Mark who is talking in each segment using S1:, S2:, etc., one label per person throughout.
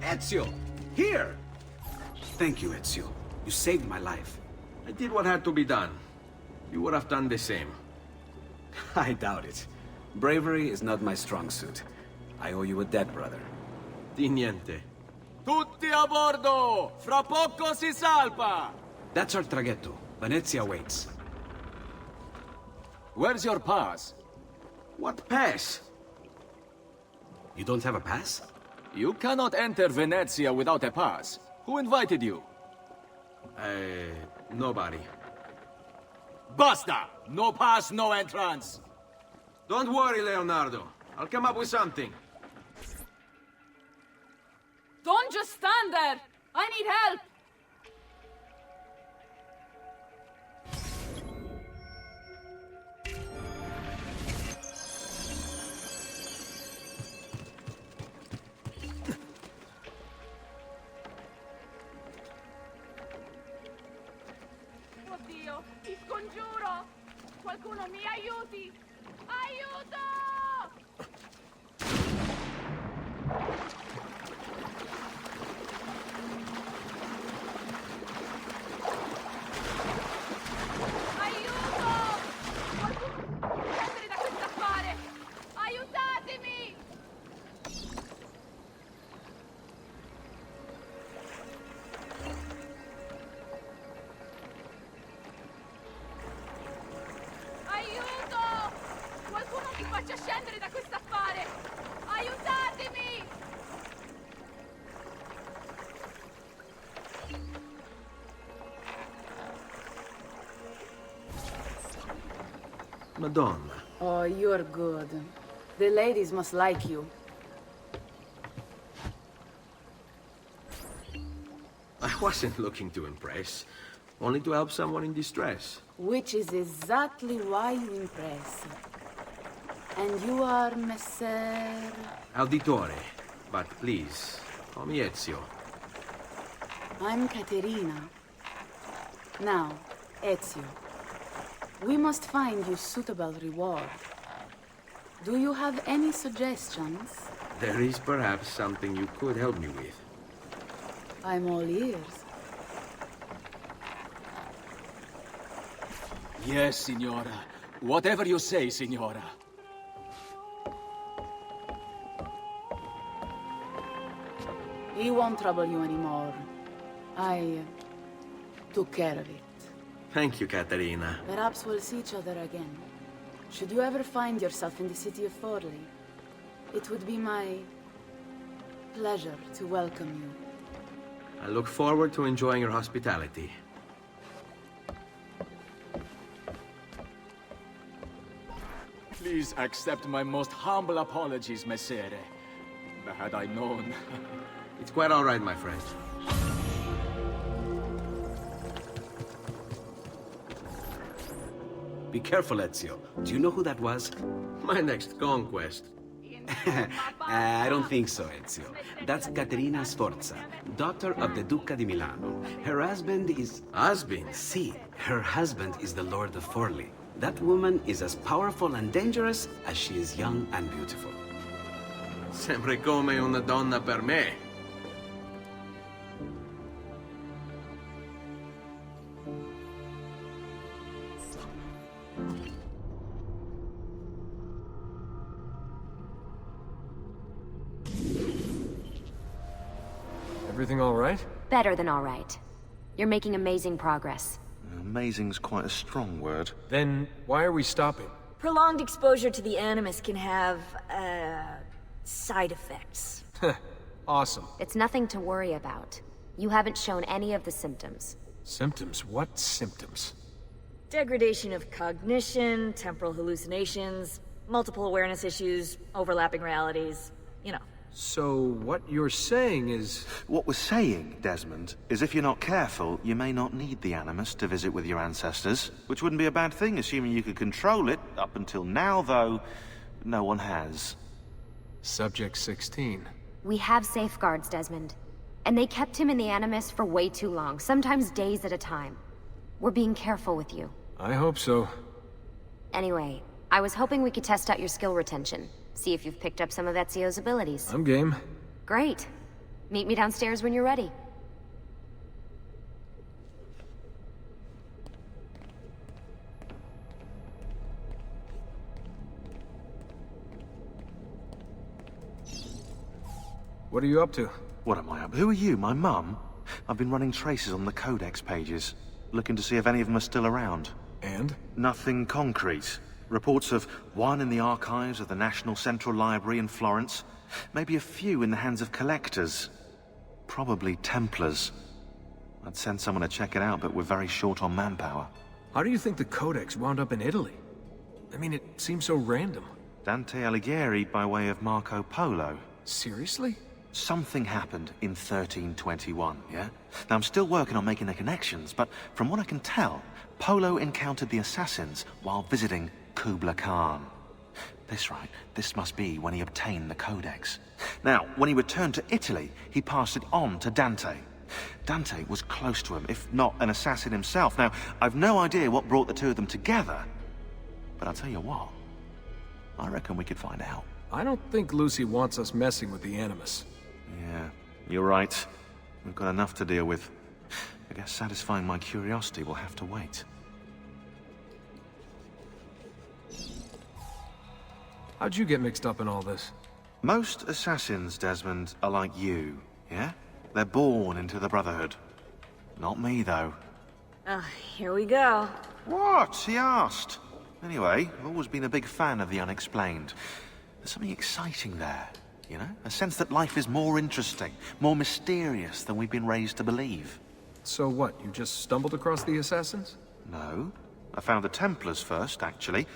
S1: Ezio! Here! Thank you, Ezio. You saved my life.
S2: I did what had to be done. You would have done the same.
S1: I doubt it. Bravery is not my strong suit. I owe you a debt, brother.
S2: Di niente.
S3: Tutti a bordo! Fra poco si salpa!
S1: That's our traghetto. Venezia waits.
S3: Where's your pass?
S2: What pass?
S1: You don't have a pass?
S3: You cannot enter Venezia without a pass. Who invited you?
S2: Nobody.
S3: Basta! No pass, no entrance!
S2: Don't worry, Leonardo. I'll come up with something.
S4: Don't just stand there! I need help! Oddio, ti scongiuro! Qualcuno mi aiuti! Aiuto! Scendere da questo affare! Aiutatemi! Aiuto! Qualcuno mi faccia scendere da questo affare! Aiutatemi!
S2: Madonna.
S4: Oh, you're good. The ladies must like you.
S2: I wasn't looking to impress. Only to help someone in distress.
S4: Which is exactly why you impress. And you are Messer...
S2: Auditore. But please, call me Ezio.
S4: I'm Caterina. Now, Ezio. We must find you suitable reward. Do you have any suggestions?
S2: There is perhaps something you could help me with.
S4: I'm all ears.
S3: Yes, Signora. Whatever you say, Signora.
S4: He won't trouble you anymore. I took care of it.
S2: Thank you, Caterina.
S4: Perhaps we'll see each other again. Should you ever find yourself in the city of Forli, it would be my pleasure to welcome you.
S2: I look forward to enjoying your hospitality.
S3: Please accept my most humble apologies, Messere. Had I known...
S2: It's quite all right, my friend.
S1: Be careful, Ezio. Do you know who that was?
S2: My next conquest.
S1: I don't think so, Ezio. That's Caterina Sforza, daughter of the Duca di Milano. Her husband is...
S2: Husband?
S1: See, her husband is the Lord of Forli. That woman is as powerful and dangerous as she is young and beautiful.
S2: Sempre come una donna per me.
S5: Everything all right?
S6: Better than all right. You're making amazing progress.
S7: Amazing's quite a strong word.
S5: Then why are we stopping?
S8: Prolonged exposure to the Animus can have, side effects.
S5: Awesome.
S6: It's nothing to worry about. You haven't shown any of the symptoms.
S5: Symptoms? What symptoms?
S8: Degradation of cognition, temporal hallucinations, multiple awareness issues, overlapping realities, you know.
S5: So what you're saying is...
S7: What we're saying, Desmond, is if you're not careful, you may not need the Animus to visit with your ancestors, which wouldn't be a bad thing, assuming you could control it. Up until now, though, no one has.
S5: Subject 16.
S6: We have safeguards, Desmond. And they kept him in the Animus for way too long, sometimes days at a time. We're being careful with you.
S5: I hope so.
S6: Anyway, I was hoping we could test out your skill retention. See if you've picked up some of Ezio's abilities.
S5: I'm game.
S6: Great. Meet me downstairs when you're ready.
S5: What are you up to?
S7: What am I up? Who are you, my mum? I've been running traces on the Codex pages, looking to see if any of them are still around.
S5: And?
S7: Nothing concrete. Reports of one in the archives of the National Central Library in Florence. Maybe a few in the hands of collectors. Probably Templars. I'd send someone to check it out, but we're very short on manpower.
S5: How do you think the Codex wound up in Italy? I mean, it seems so random.
S7: Dante Alighieri by way of Marco Polo.
S5: Seriously?
S7: Something happened in 1321, yeah? Now, I'm still working on making the connections, but from what I can tell, Polo encountered the assassins while visiting Kubla Khan. This must be when he obtained the Codex. Now, when he returned to Italy, he passed it on to Dante. Dante was close to him, if not an assassin himself. Now, I've no idea what brought the two of them together, but I'll tell you what, I reckon we could find out.
S5: I don't think Lucy wants us messing with the Animus.
S7: Yeah, you're right. We've got enough to deal with. I guess satisfying my curiosity will have to wait.
S5: How'd you get mixed up in all this?
S7: Most assassins, Desmond, are like you, yeah? They're born into the Brotherhood. Not me, though.
S8: Here we go.
S7: What? He asked. Anyway, I've always been a big fan of the unexplained. There's something exciting there, you know? A sense that life is more interesting, more mysterious than we've been raised to believe.
S5: So what, you just stumbled across the Assassins?
S7: No. I found the Templars first, actually.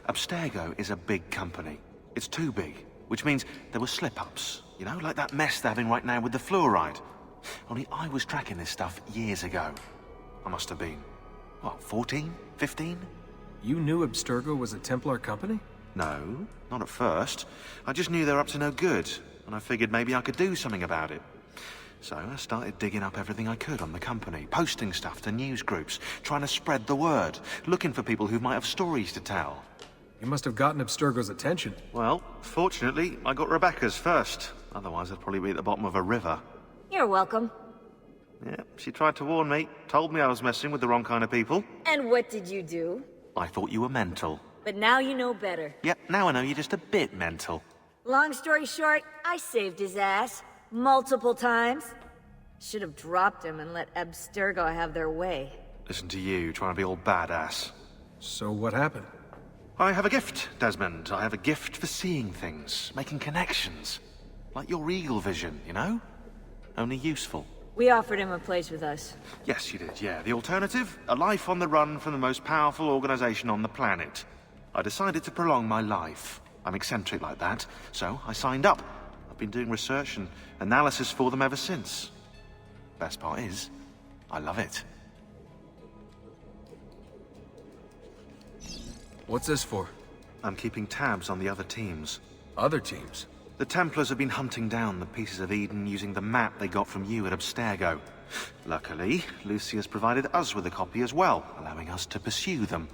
S7: Abstergo is a big company. It's too big, which means there were slip-ups. You know, like that mess they're having right now with the fluoride. Only I was tracking this stuff years ago. I must have been, what, 14? 15?
S5: You knew Abstergo was a Templar company?
S7: No, not at first. I just knew they were up to no good, and I figured maybe I could do something about it. So I started digging up everything I could on the company, posting stuff to news groups, trying to spread the word, looking for people who might have stories to tell.
S5: You must have gotten Abstergo's attention.
S7: Well, fortunately, I got Rebecca's first. Otherwise, I'd probably be at the bottom of a river.
S8: You're welcome.
S7: Yeah, she tried to warn me, told me I was messing with the wrong kind of people.
S8: And what did you do?
S7: I thought you were mental.
S8: But now you know better.
S7: Yep, now I know you're just a bit mental.
S8: Long story short, I saved his ass. Multiple times. Should have dropped him and let Abstergo have their way.
S7: Listen to you, trying to be all badass.
S5: So what happened?
S7: I have a gift, Desmond. I have a gift for seeing things, making connections. Like your eagle vision, you know? Only useful.
S8: We offered him a place with us.
S7: Yes, you did, yeah. The alternative? A life on the run from the most powerful organization on the planet. I decided to prolong my life. I'm eccentric like that, so I signed up. I've been doing research and analysis for them ever since. Best part is, I love it.
S5: What's this for?
S7: I'm keeping tabs on the other teams.
S5: Other teams?
S7: The Templars have been hunting down the pieces of Eden using the map they got from you at Abstergo. Luckily, Lucy has provided us with a copy as well, allowing us to pursue them.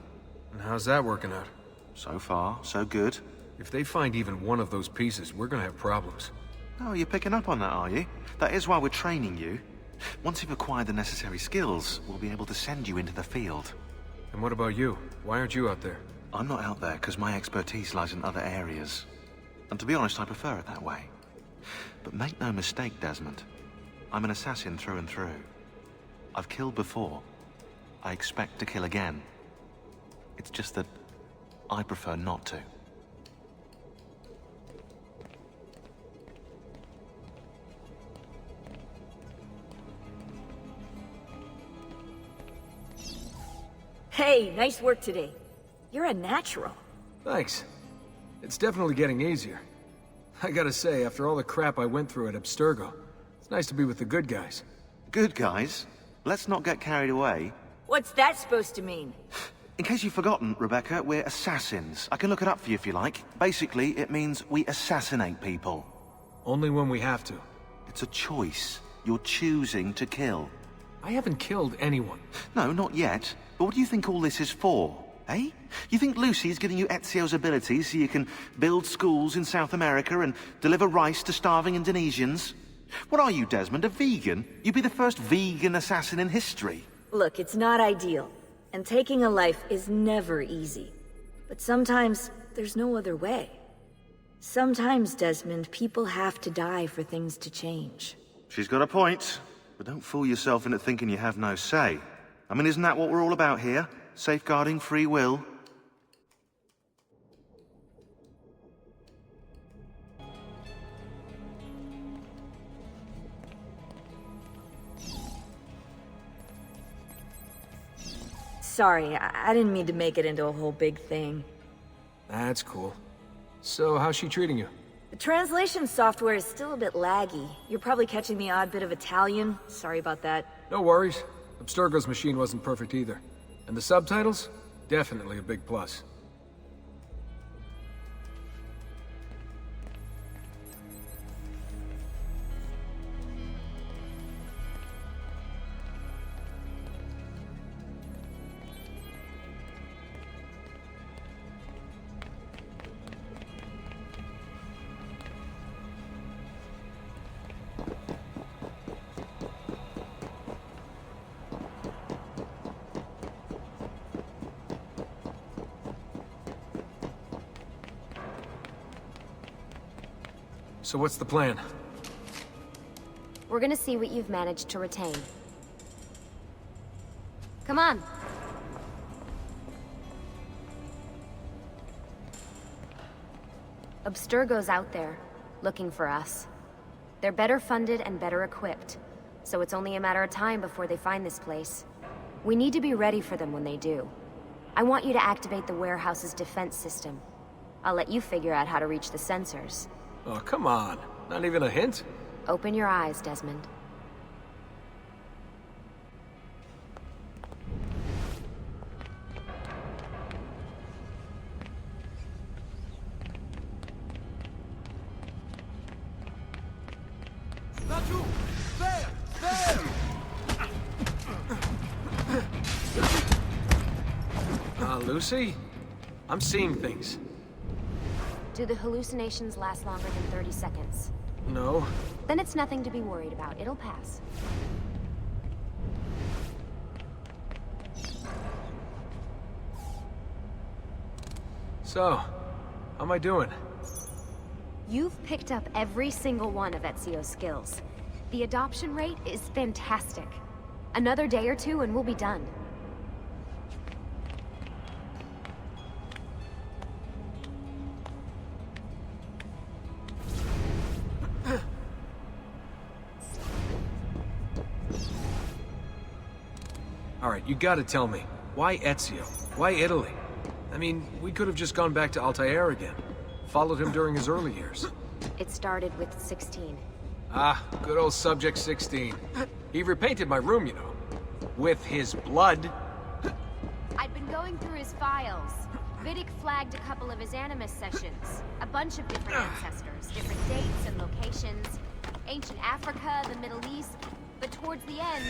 S5: And how's that working out?
S7: So far, so good.
S5: If they find even one of those pieces, we're gonna have problems.
S7: Oh, you're picking up on that, are you? That is why we're training you. Once you've acquired the necessary skills, we'll be able to send you into the field.
S5: And what about you? Why aren't you out there?
S7: I'm not out there because my expertise lies in other areas. And to be honest, I prefer it that way. But make no mistake, Desmond. I'm an assassin through and through. I've killed before. I expect to kill again. It's just that I prefer not to.
S8: Hey, nice work today. You're a natural.
S5: Thanks. It's definitely getting easier. I gotta say, after all the crap I went through at Abstergo, it's nice to be with the good guys.
S7: Good guys. Let's not get carried away.
S8: What's that supposed to mean?
S7: In case you've forgotten, Rebecca, we're assassins. I can look it up for you if you like. Basically, it means we assassinate people.
S5: Only when we have to.
S7: It's a choice. You're choosing to kill.
S5: I haven't killed anyone.
S7: No, not yet. But what do you think all this is for? Eh? You think Lucy's giving you Ezio's abilities so you can build schools in South America and deliver rice to starving Indonesians? What are you, Desmond, a vegan? You'd be the first vegan assassin in history.
S8: Look, it's not ideal, and taking a life is never easy. But sometimes, there's no other way. Sometimes, Desmond, people have to die for things to change.
S7: She's got a point, but don't fool yourself into thinking you have no say. I mean, isn't that what we're all about here? Safeguarding free will?
S8: Sorry, I didn't mean to make it into a whole big thing.
S5: That's cool. So, how's she treating you?
S8: The translation software is still a bit laggy. You're probably catching the odd bit of Italian. Sorry about that.
S5: No worries. Abstergo's machine wasn't perfect either. And the subtitles? Definitely a big plus. So what's the plan?
S6: We're gonna see what you've managed to retain. Come on. Abstergo's out there, looking for us. They're better funded and better equipped, so it's only a matter of time before they find this place. We need to be ready for them when they do. I want you to activate the warehouse's defense system. I'll let you figure out how to reach the sensors.
S5: Oh, come on. Not even a hint?
S6: Open your eyes, Desmond.
S5: Lucy? I'm seeing things.
S6: Do the hallucinations last longer than 30 seconds?
S5: No.
S6: Then it's nothing to be worried about. It'll pass.
S5: So, how am I doing?
S6: You've picked up every single one of Ezio's skills. The adoption rate is fantastic. Another day or two and we'll be done.
S5: Alright, you gotta tell me. Why Ezio? Why Italy? I mean, we could have just gone back to Altair again. Followed him during his early years.
S6: It started with 16.
S5: Ah, good old Subject 16. He repainted my room, you know. With his blood.
S6: I'd been going through his files. Vidic flagged a couple of his Animus sessions. A bunch of different ancestors, different dates and locations. Ancient Africa, the Middle East. But towards the end,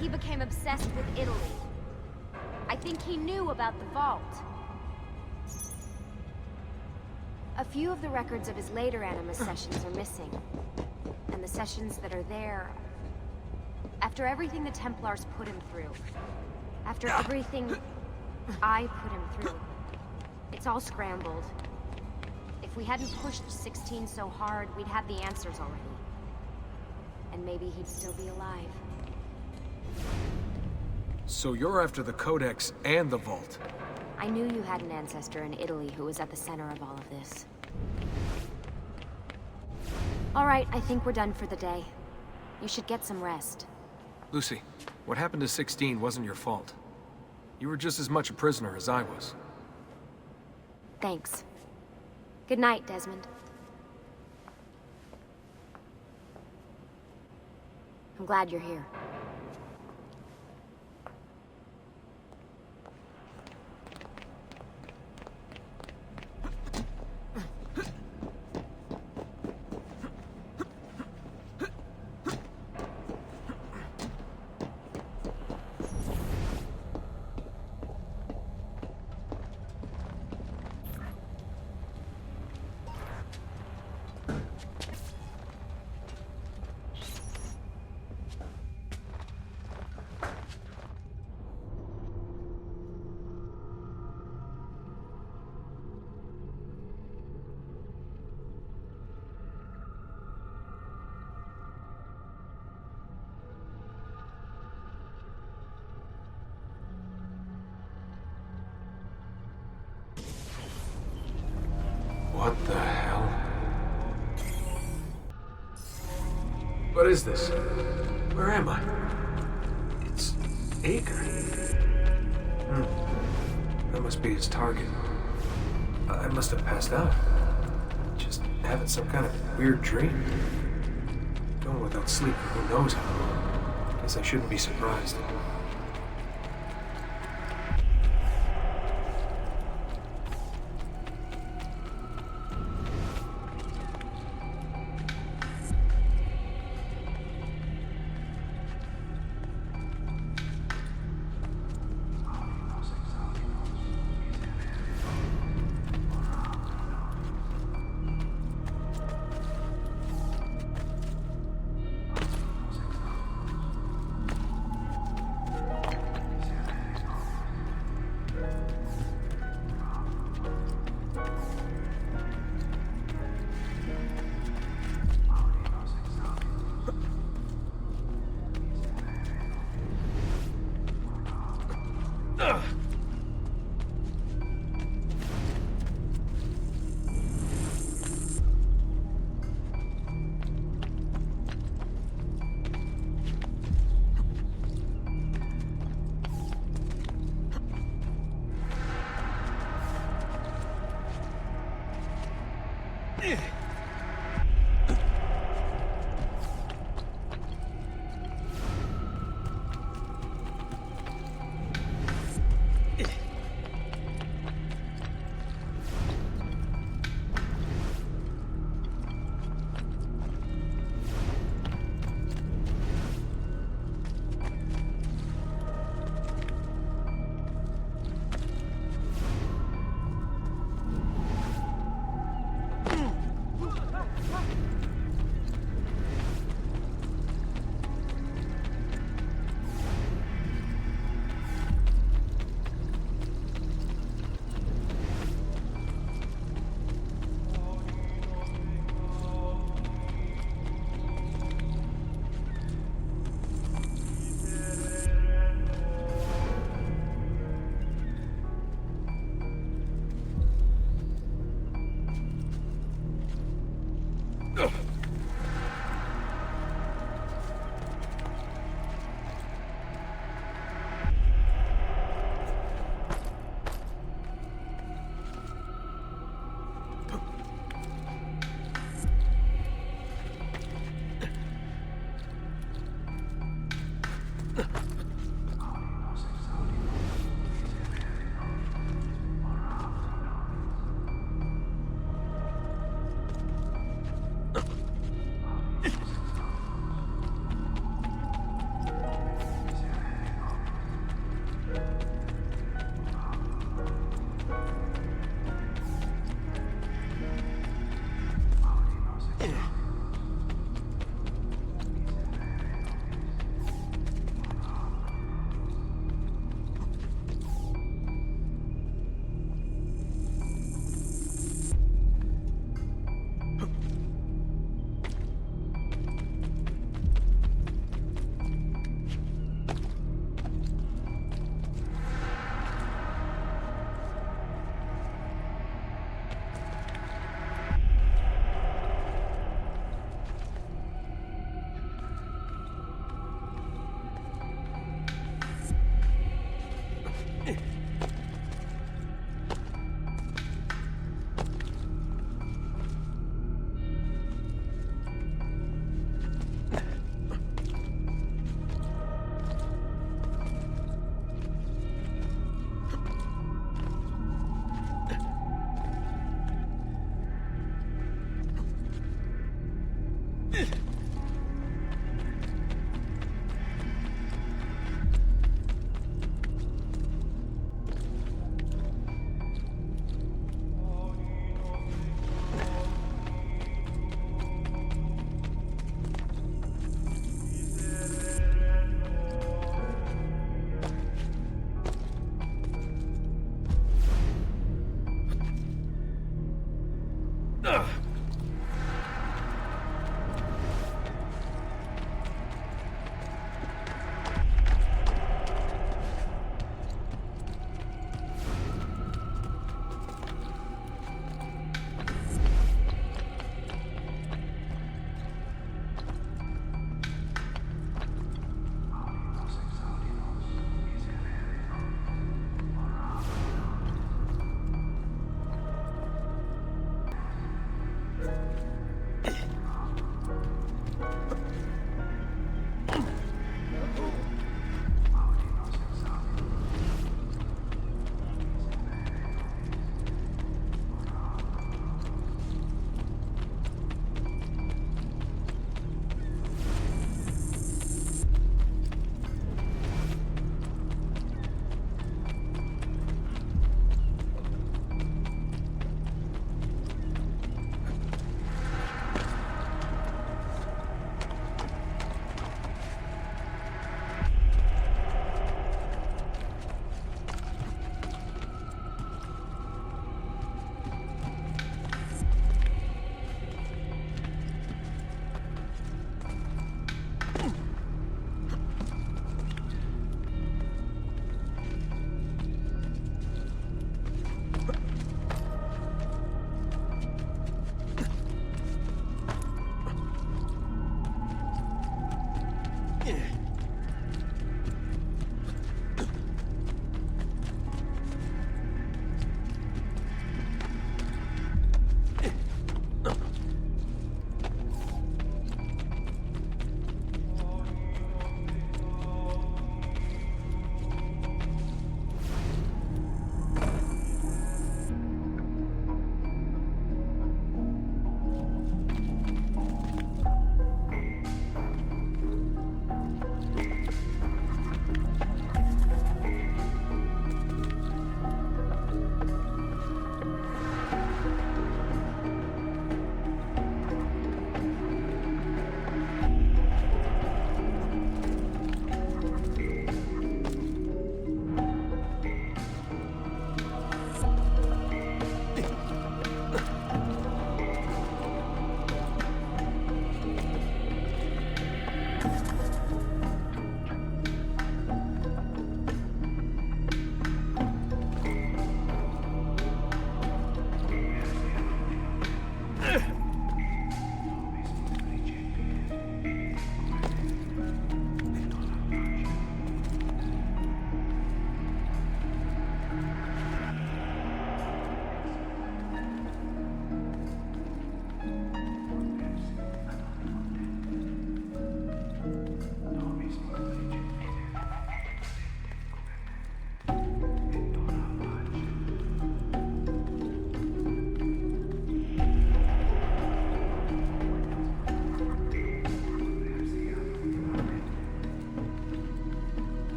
S6: he became obsessed with Italy. I think he knew about the vault. A few of the records of his later Animus sessions are missing. And the sessions that are there... After everything the Templars put him through. After everything I put him through. It's all scrambled. If we hadn't pushed 16 so hard, we'd have the answers already. And maybe he'd still be alive.
S5: So you're after the Codex and the Vault.
S6: I knew you had an ancestor in Italy who was at the center of all of this. All right, I think we're done for the day. You should get some rest.
S5: Lucy, what happened to 16 wasn't your fault. You were just as much a prisoner as I was.
S6: Thanks. Good night, Desmond. I'm glad you're here.
S5: What the hell? What is this? Where am I? It's Ager. That must be his target. I must have passed out. Just having some kind of weird dream. Going without sleep for who knows how long. Guess I shouldn't be surprised.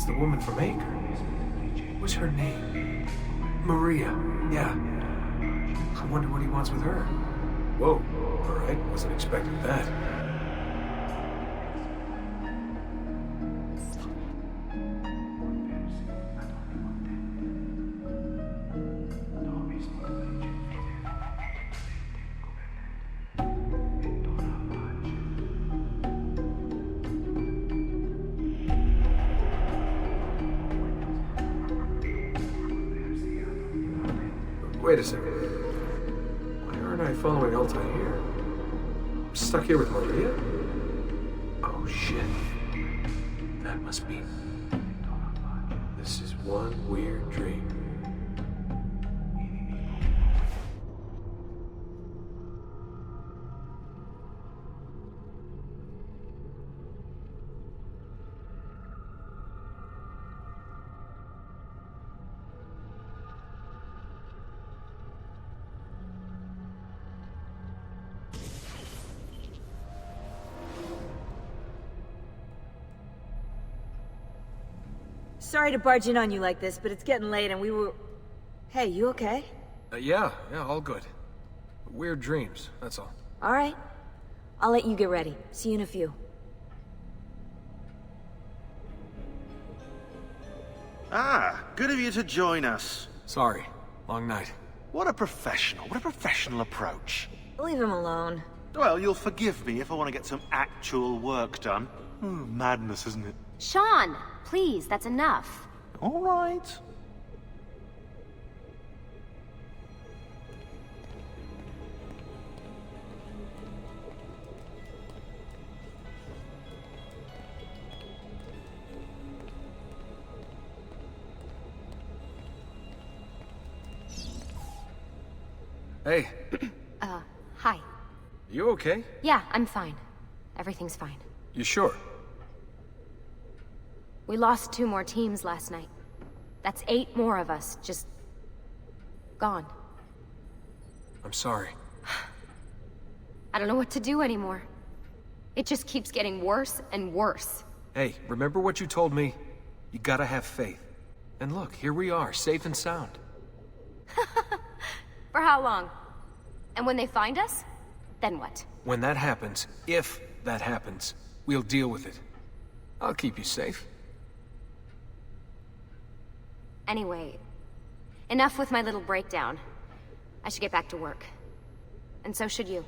S5: It's the woman from Acre. What's her name? Maria. Yeah. I wonder what he wants with her. Whoa. Alright, wasn't expecting that. Wait a second. Why aren't I following Altai here? I'm stuck here with Maria? Oh shit. That must be... This is one weird dream.
S8: Sorry to barge in on you like this, but it's getting late and we were... Hey, you okay?
S5: Yeah, all good. Weird dreams, that's all.
S8: Alright. I'll let you get ready. See you in a few.
S7: Ah, good of you to join us.
S5: Sorry, long night.
S7: What a professional approach.
S8: Leave him alone.
S7: Well, you'll forgive me if I want to get some actual work done. Madness, isn't it?
S6: Sean, please, that's enough.
S7: All right.
S5: Hey,
S6: Hi.
S5: you okay?
S6: Yeah, I'm fine. Everything's fine.
S5: You sure?
S6: We lost 2 more teams last night. That's 8 more of us, just... gone.
S5: I'm sorry.
S6: I don't know what to do anymore. It just keeps getting worse and worse.
S5: Hey, remember what you told me? You gotta have faith. And look, here we are, safe and sound.
S6: For how long? And when they find us, then what?
S5: When that happens, if that happens, we'll deal with it. I'll keep you safe.
S6: Anyway, enough with my little breakdown. I should get back to work. And so should you.